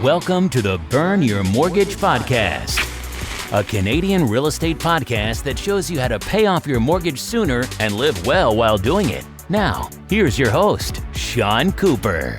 Welcome to the Burn Your Mortgage Podcast, a Canadian real estate podcast that shows you how to pay off your mortgage sooner and live well while doing it. Now, here's your host, Sean Cooper.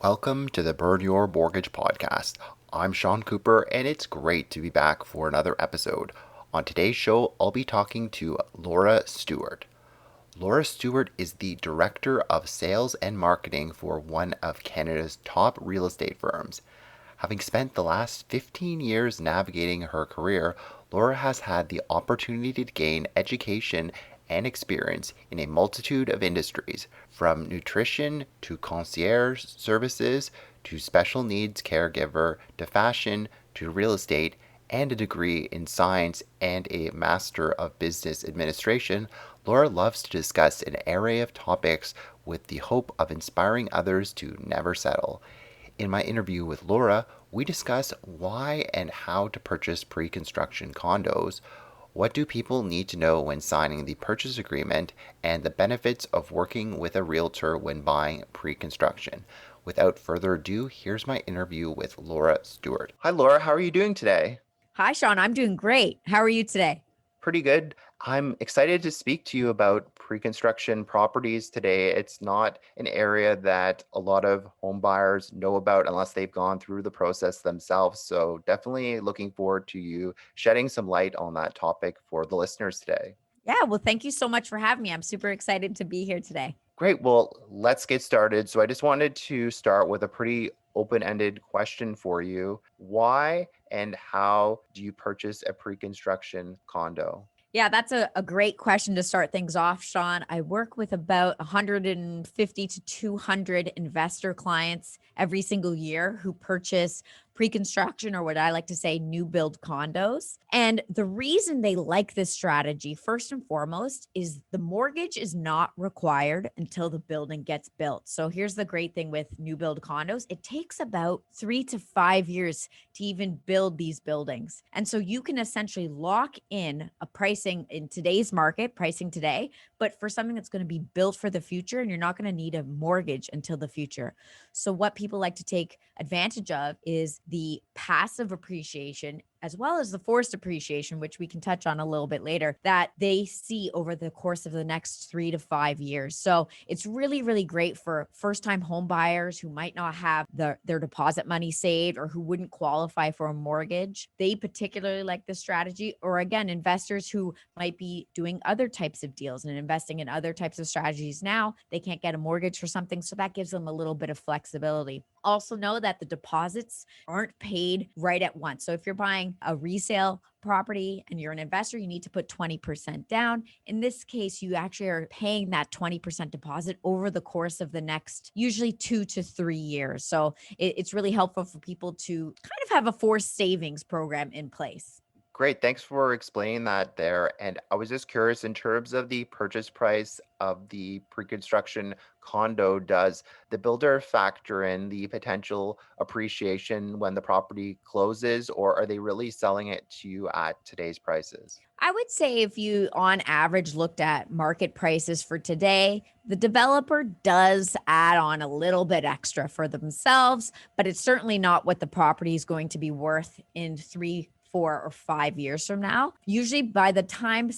Welcome to the Burn Your Mortgage Podcast. I'm Sean Cooper, and it's great to be back for another episode. On today's show, I'll be talking to Laura Stewart. Laura Stewart is the Director of Sales and Marketing for one of Canada's top real estate firms. Having spent the last 15 years navigating her career, Laura has had the opportunity to gain education and experience in a multitude of industries, from nutrition to concierge services to special needs caregiver to fashion to real estate, and a degree in science and a Master of Business Administration. Laura loves to discuss an array of topics with the hope of inspiring others to never settle. In my interview with Laura, we discuss why and how to purchase pre-construction condos, what do people need to know when signing the purchase agreement, and the benefits of working with a realtor when buying pre-construction. Without further ado, here's my interview with Laura Stewart. Hi, Laura. How are you doing today? Hi, Sean. I'm doing great. How are you today? Pretty good. I'm excited to speak to you about pre-construction properties today. It's not an area that a lot of home buyers know about unless they've gone through the process themselves. So definitely looking forward to you shedding some light on that topic for the listeners today. Yeah, well, thank you so much for having me. I'm super excited to be here today. Great. Well, let's get started. So I just wanted to start with a pretty open-ended question for you. Why and how do you purchase a pre-construction condo? Yeah, that's a great question to start things off, Sean. I work with about 150 to 200 investor clients every single year who purchase pre-construction, or what I like to say, new build condos. And the reason they like this strategy, first and foremost, is the mortgage is not required until the building gets built. So here's the great thing with new build condos. It takes about 3 to 5 years to even build these buildings. And so you can essentially lock in a pricing in today's market, pricing today, but for something that's going to be built for the future, and you're not going to need a mortgage until the future. So what people like to take advantage of is the passive appreciation as well as the forced appreciation, which we can touch on a little bit later, that they see over the course of the next 3 to 5 years. So it's really, really great for first-time home buyers who might not have their deposit money saved or who wouldn't qualify for a mortgage. They particularly like this strategy. Or again, investors who might be doing other types of deals and investing in other types of strategies now, they can't get a mortgage for something. So that gives them a little bit of flexibility. Also know that the deposits aren't paid right at once. So if you're buying a resale property and you're an investor, you need to put 20% down. In this case, you actually are paying that 20% deposit over the course of the next, usually 2 to 3 years. So it's really helpful for people to kind of have a forced savings program in place. Great. Thanks for explaining that there. And I was just curious, in terms of the purchase price of the pre-construction condo, does the builder factor in the potential appreciation when the property closes, or are they really selling it to you at today's prices? I would say if you on average looked at market prices for today, the developer does add on a little bit extra for themselves, but it's certainly not what the property is going to be worth in 3, 4, or 5 years from now. Usually by the time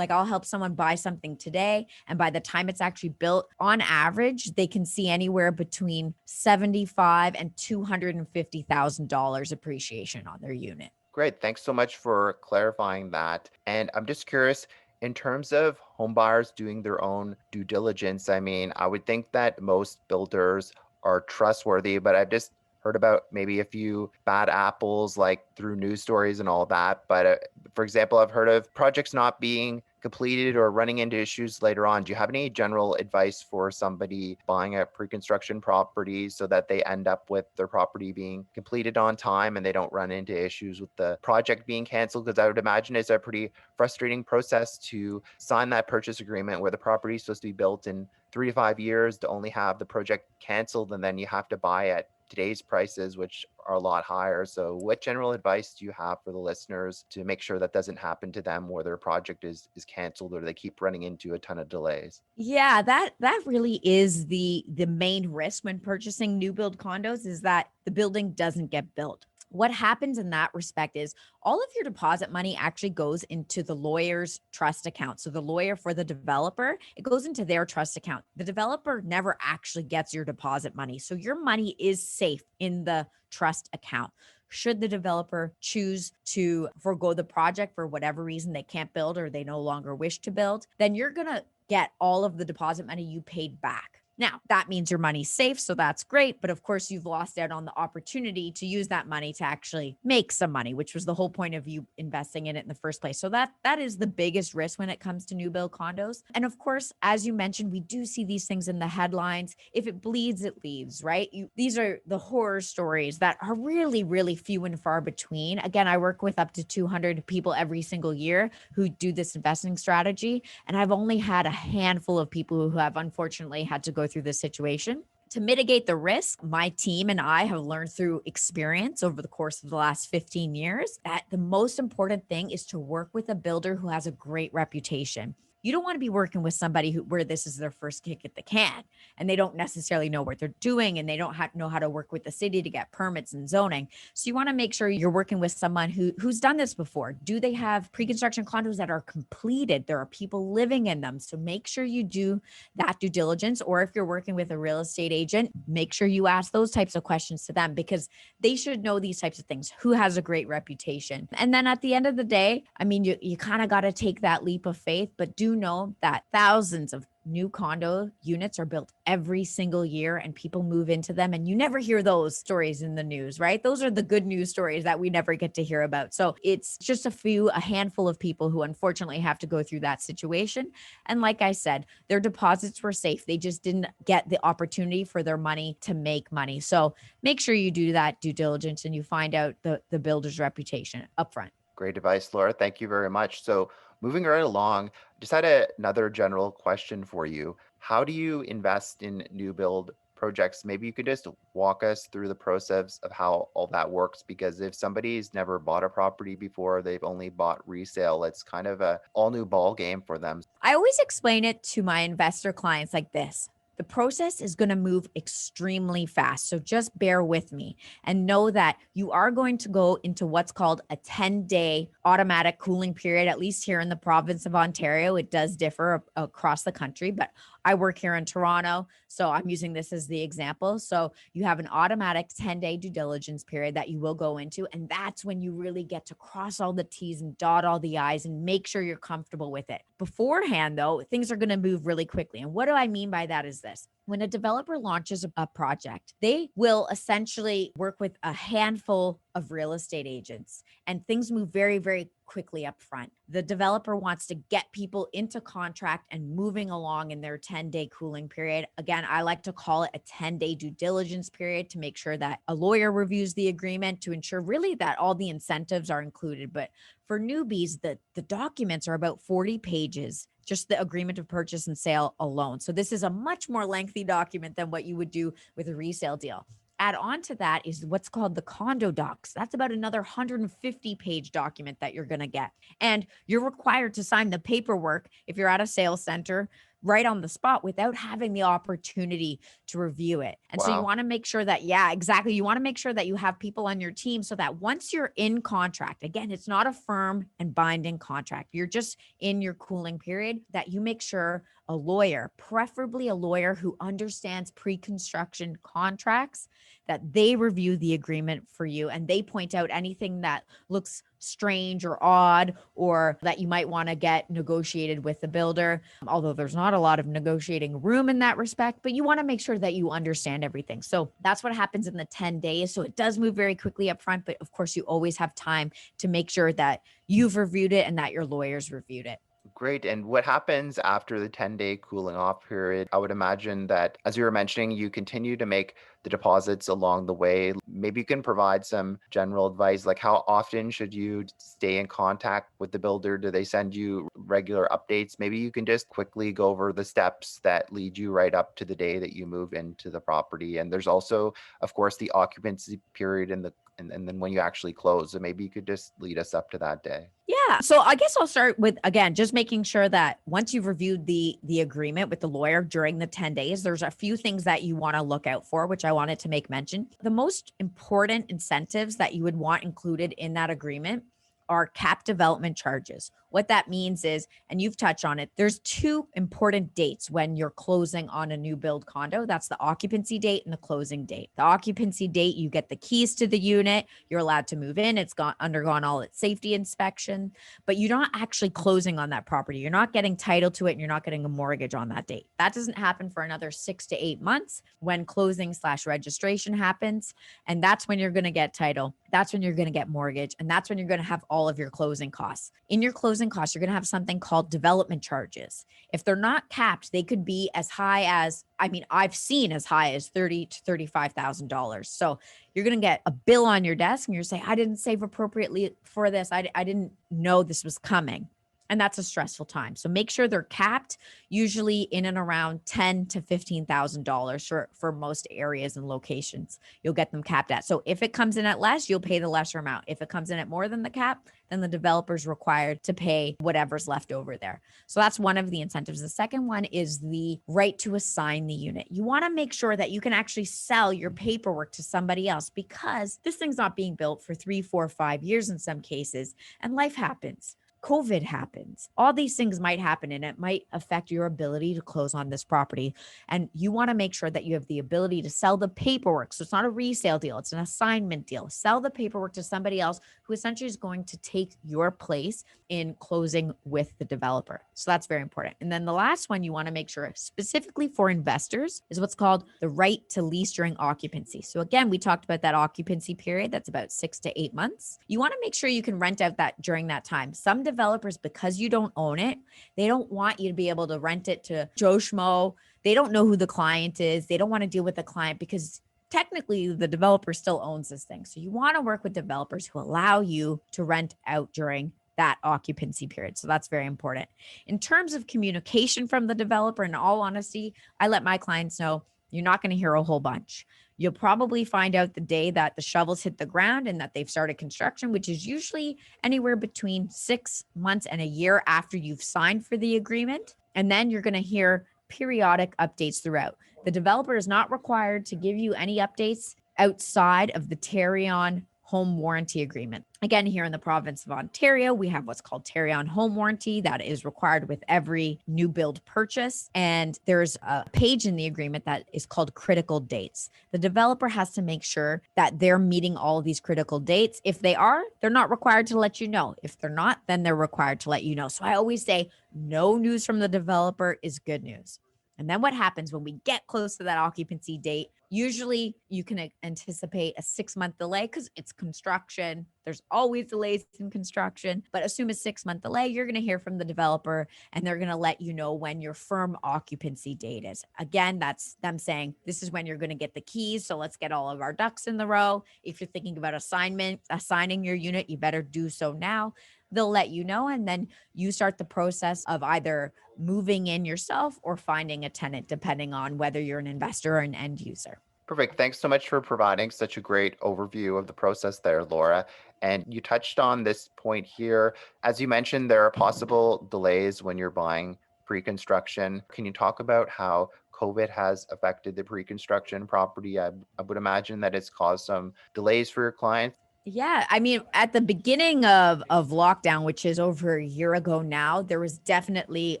I'll help someone buy something today, and by the time it's actually built, on average, they can see anywhere between $75,000 and $250,000 appreciation on their unit. Great. Thanks so much for clarifying that. And I'm just curious, in terms of home buyers doing their own due diligence, I mean, I would think that most builders are trustworthy, but I've just heard about maybe a few bad apples, like through news stories and all that. But for example, I've heard of projects not being completed or running into issues later on. Do you have any general advice for somebody buying a pre-construction property so that they end up with their property being completed on time and they don't run into issues with the project being canceled? Because I would imagine it's a pretty frustrating process to sign that purchase agreement where the property is supposed to be built in 3 to 5 years to only have the project canceled, and then you have to buy at today's prices, which are a lot higher. So what general advice do you have for the listeners to make sure that doesn't happen to them, where their project is canceled or they keep running into a ton of delays? Yeah, that really is the main risk when purchasing new build condos, is that the building doesn't get built. What happens in that respect is all of your deposit money actually goes into the lawyer's trust account. So the lawyer for the developer, it goes into their trust account. The developer never actually gets your deposit money. So your money is safe in the trust account. Should the developer choose to forego the project for whatever reason, they can't build or they no longer wish to build, then you're going to get all of the deposit money you paid back. Now, that means your money's safe, so that's great. But of course, you've lost out on the opportunity to use that money to actually make some money, which was the whole point of you investing in it in the first place. So that is the biggest risk when it comes to new build condos. And of course, as you mentioned, we do see these things in the headlines. If it bleeds, it leads, right? These are the horror stories that are really, really few and far between. Again, I work with up to 200 people every single year who do this investing strategy. And I've only had a handful of people who have unfortunately had to go through this situation. To mitigate the risk, my team and I have learned through experience over the course of the last 15 years that the most important thing is to work with a builder who has a great reputation. You don't want to be working with somebody where this is their first kick at the can and they don't necessarily know what they're doing and they don't know how to work with the city to get permits and zoning. So you want to make sure you're working with someone who's done this before. Do they have pre-construction condos that are completed? There are people living in them. So make sure you do that due diligence. Or if you're working with a real estate agent, make sure you ask those types of questions to them because they should know these types of things. Who has a great reputation? And then at the end of the day, I mean, you kind of got to take that leap of faith, but do know that thousands of new condo units are built every single year and people move into them. And you never hear those stories in the news, right? Those are the good news stories that we never get to hear about. So it's just a handful of people who unfortunately have to go through that situation. And like I said, their deposits were safe. They just didn't get the opportunity for their money to make money. So make sure you do that due diligence and you find out the builder's reputation upfront. Great advice, Laura. Thank you very much. So, moving right along, just had another general question for you. How do you invest in new build projects? Maybe you could just walk us through the process of how all that works. Because if somebody's never bought a property before, they've only bought resale, it's kind of a all new ball game for them. I always explain it to my investor clients like this. The process is going to move extremely fast. So just bear with me and know that you are going to go into what's called a 10-day automatic cooling period, at least here in the province of Ontario. It does differ across the country, but I work here in Toronto, so I'm using this as the example. So you have an automatic 10-day due diligence period that you will go into, and that's when you really get to cross all the T's and dot all the I's and make sure you're comfortable with it. Beforehand, though, things are going to move really quickly. And what do I mean by that is this. When a developer launches a project, they will essentially work with a handful of real estate agents and things move very, very quickly up front. The developer wants to get people into contract and moving along in their 10-day cooling period. Again, I like to call it a 10-day due diligence period to make sure that a lawyer reviews the agreement to ensure really that all the incentives are included. But for newbies, the documents are about 40 pages, just the agreement of purchase and sale alone. So this is a much more lengthy document than what you would do with a resale deal. Add on to that is what's called the condo docs. That's about another 150-page document that you're going to get. And you're required to sign the paperwork if you're at a sales center right on the spot without having the opportunity to review it. And so you want to make sure that, yeah, exactly. You want to make sure that you have people on your team so that once you're in contract, again, it's not a firm and binding contract. You're just in your cooling period, that you make sure a lawyer, preferably a lawyer who understands pre-construction contracts, that they review the agreement for you and they point out anything that looks strange or odd or that you might want to get negotiated with the builder. Although there's not a lot of negotiating room in that respect, but you want to make sure that you understand everything. So that's what happens in the 10 days. So it does move very quickly up front, but of course you always have time to make sure that you've reviewed it and that your lawyers reviewed it. Great. And what happens after the 10-day cooling off period? I would imagine that, as you were mentioning, you continue to make the deposits along the way. Maybe you can provide some general advice, like how often should you stay in contact with the builder? Do they send you regular updates? Maybe you can just quickly go over the steps that lead you right up to the day that you move into the property. And there's also, of course, the occupancy period and then when you actually close. So maybe you could just lead us up to that day. Yeah. So I guess I'll start with, again, just making sure that once you've reviewed the agreement with the lawyer during the 10 days, there's a few things that you want to look out for, which I wanted to make mention. The most important incentives that you would want included in that agreement are cap development charges. What that means is, and you've touched on it, there's two important dates when you're closing on a new build condo. That's the occupancy date and the closing date. The occupancy date, you get the keys to the unit, you're allowed to move in, it's undergone all its safety inspection, but you're not actually closing on that property. You're not getting title to it and you're not getting a mortgage on that date. That doesn't happen for another 6 to 8 months when closing/registration happens. And that's when you're going to get title. That's when you're going to get mortgage. And that's when you're going to have all of your closing costs. In your closing costs, you're going to have something called development charges. If they're not capped, they could be as high as, I've seen as high as $30,000 to $35,000. So you're going to get a bill on your desk and you're saying, I didn't save appropriately for this. I didn't know this was coming. And that's a stressful time. So make sure they're capped, usually in and around $10,000 to $15,000 for most areas and locations. You'll get them capped at. So if it comes in at less, you'll pay the lesser amount. If it comes in at more than the cap, then the developer's required to pay whatever's left over there. So that's one of the incentives. The second one is the right to assign the unit. You want to make sure that you can actually sell your paperwork to somebody else, because this thing's not being built for 3, 4, 5 years in some cases, and life happens. COVID happens. All these things might happen and it might affect your ability to close on this property. And you want to make sure that you have the ability to sell the paperwork. So it's not a resale deal, it's an assignment deal. Sell the paperwork to somebody else who essentially is going to take your place in closing with the developer. So that's very important. And then the last one you want to make sure, specifically for investors, is what's called the right to lease during occupancy. So again, we talked about that occupancy period. That's about 6 to 8 months. You want to make sure you can rent out that during that time. Some developers, because you don't own it, they don't want you to be able to rent it to Joe Schmo. They don't know who the client is. They don't want to deal with the client because technically the developer still owns this thing. So you want to work with developers who allow you to rent out during that occupancy period. So that's very important. In terms of communication from the developer, in all honesty, I let my clients know you're not going to hear a whole bunch. You'll probably find out the day that the shovels hit the ground and that they've started construction, which is usually anywhere between 6 months and a year after you've signed for the agreement. And then you're going to hear periodic updates throughout. The developer is not required to give you any updates outside of the Tarion home warranty agreement. Again, here in the province of Ontario, we have what's called Tarion home warranty that is required with every new build purchase. And there's a page in the agreement that is called critical dates. The developer has to make sure that they're meeting all of these critical dates. If they are, they're not required to let you know. If they're not, then they're required to let you know. So I always say no news from the developer is good news. And then what happens when we get close to that occupancy date? Usually you can anticipate a 6-month delay because it's construction. There's always delays in construction, but assume a 6-month delay, you're going to hear from the developer and they're going to let you know when your firm occupancy date is. Again, that's them saying, this is when you're going to get the keys. So let's get all of our ducks in the row. If you're thinking about assigning your unit, you better do so now. They'll let you know, and then you start the process of either moving in yourself or finding a tenant, depending on whether you're an investor or an end user. Perfect. Thanks so much for providing such a great overview of the process there, Laura. And you touched on this point here. As you mentioned, there are possible delays when you're buying pre-construction. Can you talk about how COVID has affected the pre-construction property? I would imagine that it's caused some delays for your clients. Yeah, at the beginning of lockdown, which is over a year ago now, there was definitely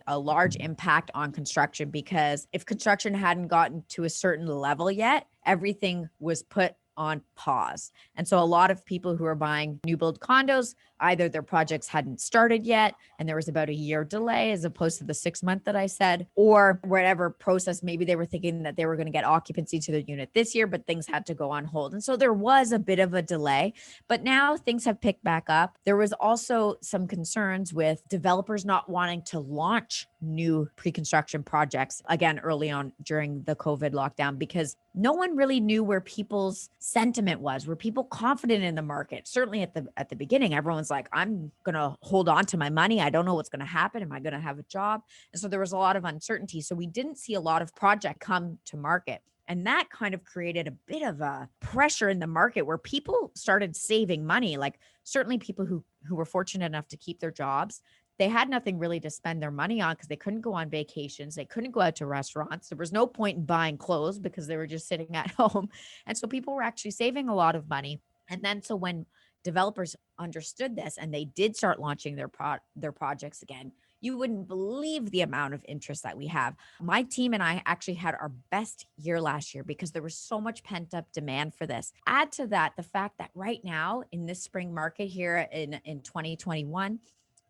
a large impact on construction because if construction hadn't gotten to a certain level yet, everything was put on pause. And so a lot of people who are buying new build condos, either their projects hadn't started yet and there was about a year delay as opposed to the 6 month that I said, or whatever process, maybe they were thinking that they were going to get occupancy to their unit this year, but things had to go on hold. And so there was a bit of a delay, but now things have picked back up. There was also some concerns with developers not wanting to launch new pre-construction projects again early on during the COVID lockdown, because no one really knew where people's sentiment was. Were people confident in the market? Certainly at the beginning, everyone's like, I'm going to hold on to my money. I don't know what's going to happen. Am I going to have a job? And so there was a lot of uncertainty. So we didn't see a lot of project come to market. And that kind of created a bit of a pressure in the market where people started saving money. Like certainly people who were fortunate enough to keep their jobs, they had nothing really to spend their money on because they couldn't go on vacations. They couldn't go out to restaurants. There was no point in buying clothes because they were just sitting at home. And so people were actually saving a lot of money. And then so when developers understood this and they did start launching their projects again, you wouldn't believe the amount of interest that we have. My team and I actually had our best year last year because there was so much pent up demand for this. Add to that the fact that right now in this spring market here in 2021,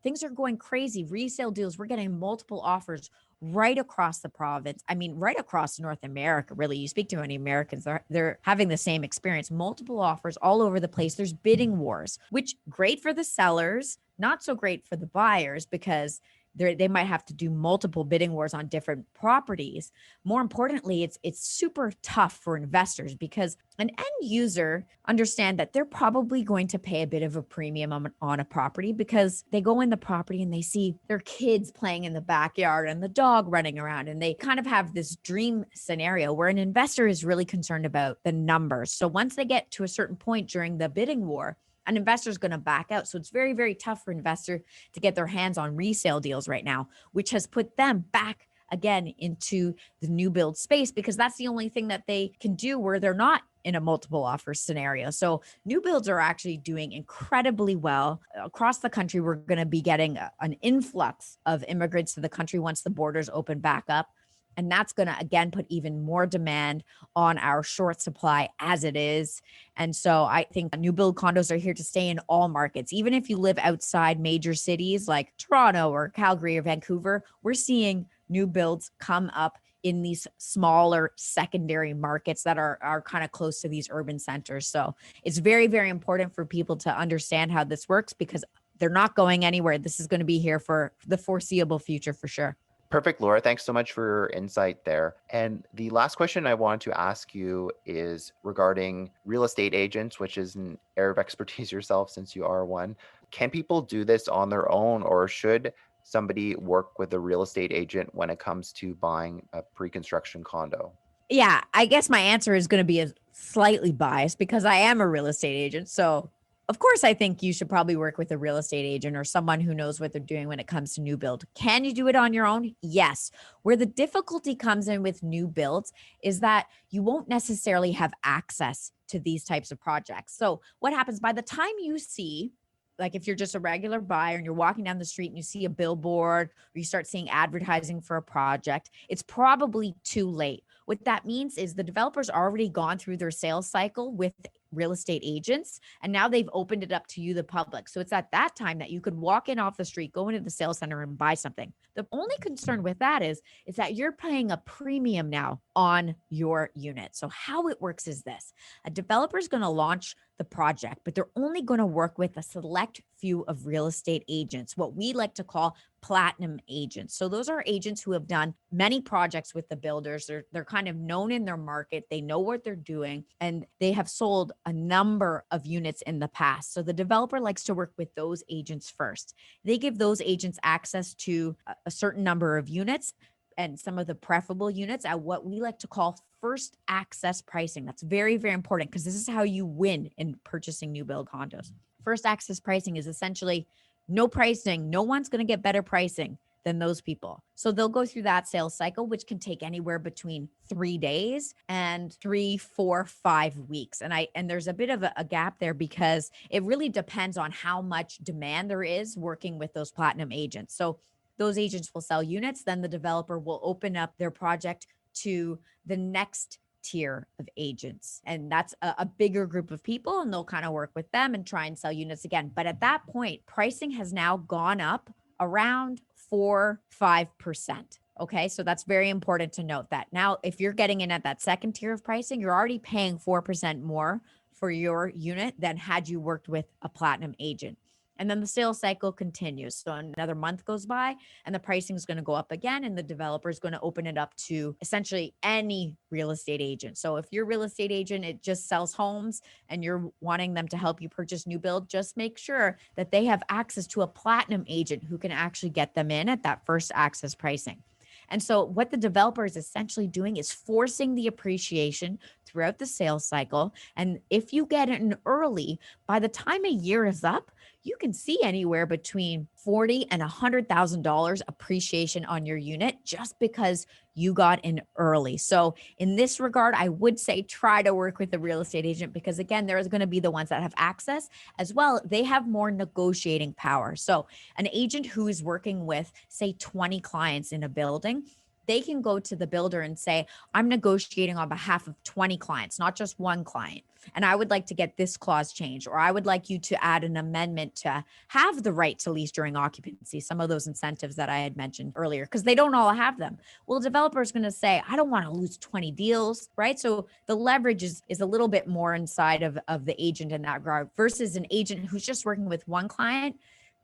things are going crazy. Resale deals, we're getting multiple offers right across the province. I mean, right across North America, really. You speak to any Americans, they're having the same experience. Multiple offers all over the place. There's bidding wars, which great for the sellers, not so great for the buyers because they might have to do multiple bidding wars on different properties. More importantly, it's super tough for investors because an end user understand that they're probably going to pay a bit of a premium on a property because they go in the property and they see their kids playing in the backyard and the dog running around. And they kind of have this dream scenario where an investor is really concerned about the numbers. So once they get to a certain point during the bidding war, an investor is going to back out. So it's very, very tough for investor to get their hands on resale deals right now, which has put them back again into the new build space because that's the only thing that they can do where they're not in a multiple offer scenario. So new builds are actually doing incredibly well across the country. We're going to be getting an influx of immigrants to the country once the borders open back up. And that's going to, again, put even more demand on our short supply as it is. And so I think new build condos are here to stay in all markets. Even if you live outside major cities like Toronto or Calgary or Vancouver, we're seeing new builds come up in these smaller secondary markets that are kind of close to these urban centers. So it's very, very important for people to understand how this works because they're not going anywhere. This is going to be here for the foreseeable future for sure. Perfect, Laura. Thanks so much for your insight there. And the last question I wanted to ask you is regarding real estate agents, which is an area of expertise yourself since you are one. Can people do this on their own, or should somebody work with a real estate agent when it comes to buying a pre-construction condo? Yeah, I guess my answer is going to be a slightly biased because I am a real estate agent. So of course, I think you should probably work with a real estate agent or someone who knows what they're doing when it comes to new build. Can you do it on your own? Yes. Where the difficulty comes in with new builds is that you won't necessarily have access to these types of projects. So what happens by the time you see, like if you're just a regular buyer and you're walking down the street and you see a billboard or you start seeing advertising for a project, it's probably too late. What that means is the developer's already gone through their sales cycle with real estate agents, and now they've opened it up to you, the public. So it's at that time that you could walk in off the street, go into the sales center and buy something. The only concern with that is that you're paying a premium now on your unit. So how it works is this: a developer is going to launch the project, but they're only going to work with a select few of real estate agents, what we like to call platinum agents. So those are agents who have done many projects with the builders. They're kind of known in their market. They know what they're doing, and they have sold a number of units in the past. So the developer likes to work with those agents first. They give those agents access to a certain number of units and some of the preferable units at what we like to call first access pricing. That's very, very important because this is how you win in purchasing new build condos. First access pricing is essentially no pricing. No one's going to get better pricing than those people. So they'll go through that sales cycle, which can take anywhere between 3 days and 3, 4, 5 weeks. And there's a bit of a gap there because it really depends on how much demand there is working with those platinum agents. So those agents will sell units, then the developer will open up their project to the next tier of agents. And that's a bigger group of people, and they'll kind of work with them and try and sell units again. But at that point, pricing has now gone up around 4-5%. Okay. So that's very important to note that. Now, if you're getting in at that second tier of pricing, you're already paying 4% more for your unit than had you worked with a platinum agent. And then the sales cycle continues. So another month goes by and the pricing is going to go up again. And the developer is going to open it up to essentially any real estate agent. So if your real estate agent, it just sells homes and you're wanting them to help you purchase new build, just make sure that they have access to a platinum agent who can actually get them in at that first access pricing. And so what the developer is essentially doing is forcing the appreciation throughout the sales cycle. And if you get in early, by the time a year is up, you can see anywhere between $40,000 and $100,000 appreciation on your unit just because you got in early. So in this regard, I would say try to work with a real estate agent because again, there's going to be the ones that have access as well. They have more negotiating power. So an agent who is working with, say, 20 clients in a building, they can go to the builder and say, I'm negotiating on behalf of 20 clients, not just one client. And I would like to get this clause changed, or I would like you to add an amendment to have the right to lease during occupancy, some of those incentives that I had mentioned earlier, because they don't all have them. Well, the developer is going to say, I don't want to lose 20 deals, right? So the leverage is a little bit more inside of the agent in that regard versus an agent who's just working with one client.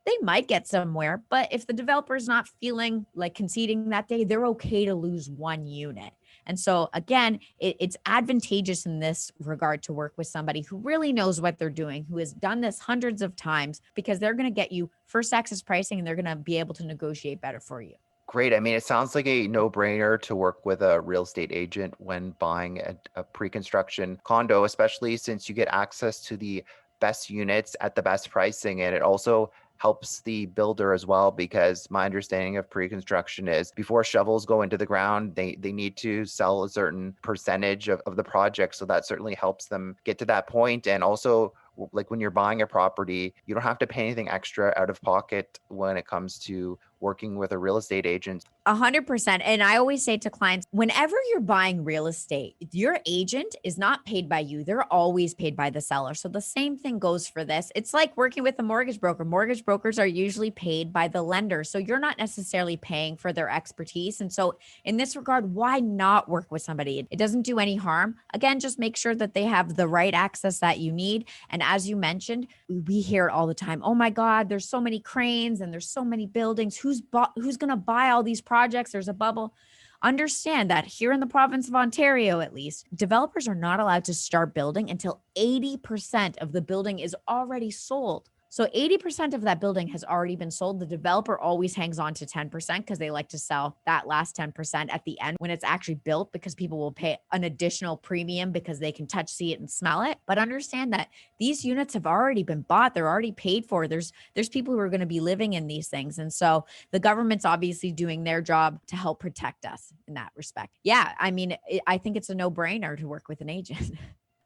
They might get somewhere, but if the developer is not feeling like conceding that day, they're okay to lose one unit. And so again, it's advantageous in this regard to work with somebody who really knows what they're doing, who has done this hundreds of times, because they're going to get you first access pricing and they're going to be able to negotiate better for you. Great. I mean, it sounds like a no-brainer to work with a real estate agent when buying a pre-construction condo, especially since you get access to the best units at the best pricing. And it also helps the builder as well, because my understanding of pre-construction is before shovels go into the ground, they need to sell a certain percentage of the project. So that certainly helps them get to that point. And also, like when you're buying a property, you don't have to pay anything extra out of pocket when it comes to working with a real estate agent. 100%. And I always say to clients, whenever you're buying real estate, your agent is not paid by you. They're always paid by the seller. So the same thing goes for this. It's like working with a mortgage broker. Mortgage brokers are usually paid by the lender. So you're not necessarily paying for their expertise. And so in this regard, why not work with somebody? It doesn't do any harm. Again, just make sure that they have the right access that you need. And as you mentioned, we hear it all the time. Oh my God, there's so many cranes and there's so many buildings. Who's going to buy all these projects? There's a bubble. Understand that here in the province of Ontario, at least, developers are not allowed to start building until 80% of the building is already sold. So 80% of that building has already been sold. The developer always hangs on to 10% because they like to sell that last 10% at the end when it's actually built, because people will pay an additional premium because they can touch, see it, and smell it. But understand that these units have already been bought. They're already paid for. There's people who are going to be living in these things. And so the government's obviously doing their job to help protect us in that respect. Yeah, I mean, I think it's a no-brainer to work with an agent.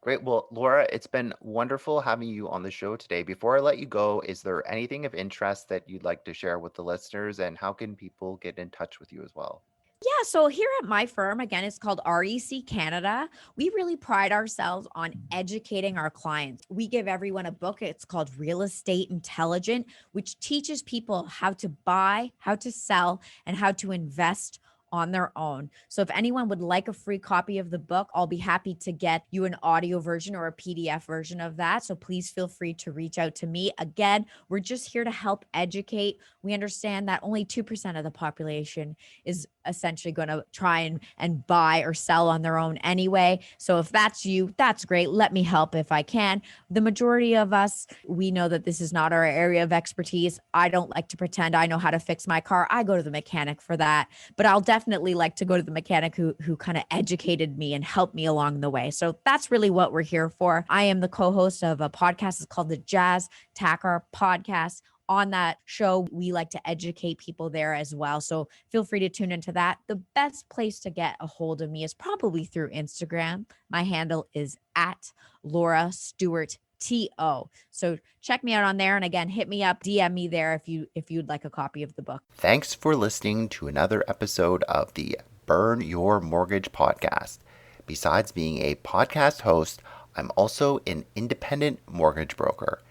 Great. Well, Laura, it's been wonderful having you on the show today. Before I let you go, is there anything of interest that you'd like to share with the listeners, and how can people get in touch with you as well? Yeah, so here at my firm, again, it's called REC Canada. We really pride ourselves on educating our clients. We give everyone a book. It's called Real Estate Intelligent, which teaches people how to buy, how to sell, and how to invest on their own. So if anyone would like a free copy of the book, I'll be happy to get you an audio version or a PDF version of that. So please feel free to reach out to me. Again, we're just here to help educate. We understand that only 2% of the population is essentially going to try and buy or sell on their own anyway. So if that's you, that's great. Let me help if I can. The majority of us, we know that this is not our area of expertise. I don't like to pretend I know how to fix my car. I go to the mechanic for that, but I'll definitely like to go to the mechanic who kind of educated me and helped me along the way. So that's really what we're here for. I am the co-host of a podcast. It's called the Jazz Tacker Podcast. On that show, we like to educate people there as well. So feel free to tune into that. The best place to get a hold of me is probably through Instagram. My handle is at Laura Stewart TO. So check me out on there. And again, hit me up, DM me there if you'd like a copy of the book. Thanks for listening to another episode of the Burn Your Mortgage podcast. Besides being a podcast host, I'm also an independent mortgage broker.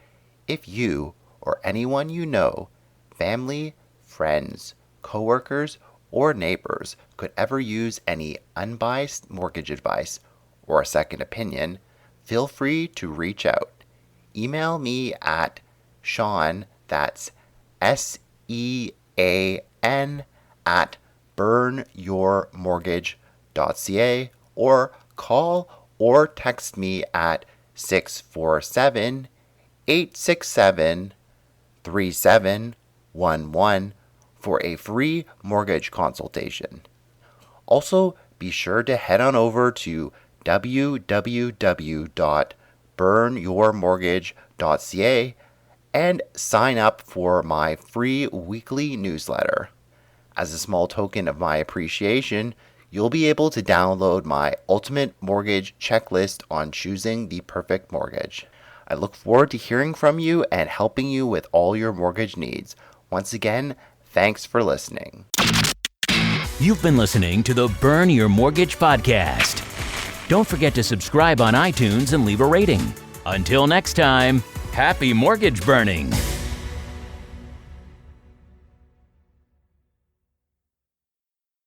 If you or anyone you know, family, friends, coworkers, or neighbors could ever use any unbiased mortgage advice or a second opinion, feel free to reach out. Email me at Sean, that's SEAN, at burnyourmortgage.ca, or call or text me at 647-867-3711 for a free mortgage consultation. Also, be sure to head on over to www.burnyourmortgage.ca and sign up for my free weekly newsletter. As a small token of my appreciation, you'll be able to download my ultimate mortgage checklist on choosing the perfect mortgage. I look forward to hearing from you and helping you with all your mortgage needs. Once again, thanks for listening. You've been listening to the Burn Your Mortgage podcast. Don't forget to subscribe on iTunes and leave a rating. Until next time, happy mortgage burning.